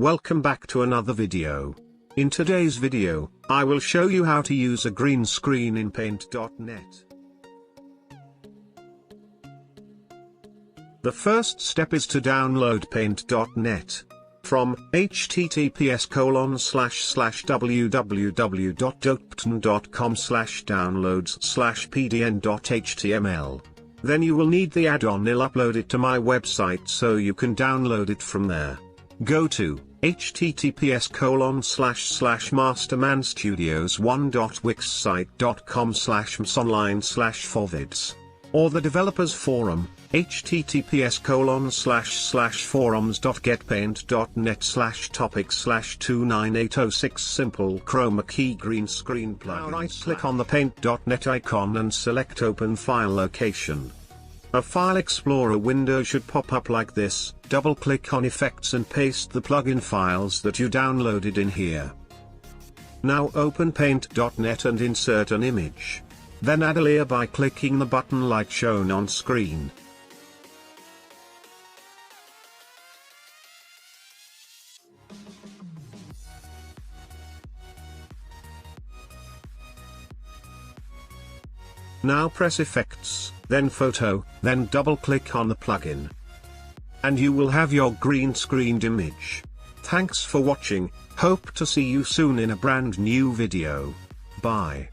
Welcome back to another video. In today's video, I will show you how to use a green screen in Paint.net. The first step is to download Paint.net. From https://www.dopton.com/downloads/pdn.html. Then you will need the add-on. I'll upload it to my website so you can download it from there. Go to https://mastermanstudios1.wixsite.com/msonline/forvids. Or the developers forum, https://forums.getpaint.net/topic/29806 simple chroma key green screen plugins. Now right-click on the Paint.net icon and select Open File Location. A File Explorer window should pop up like this. Double-click on Effects and paste the plugin files that you downloaded in here. Now open Paint.net and insert an image. Then add a layer by clicking the button like shown on screen. Now press Effects, then Photo, then double-click on the plugin. And you will have your green screened image. Thanks for watching, hope to see you soon in a brand new video. Bye.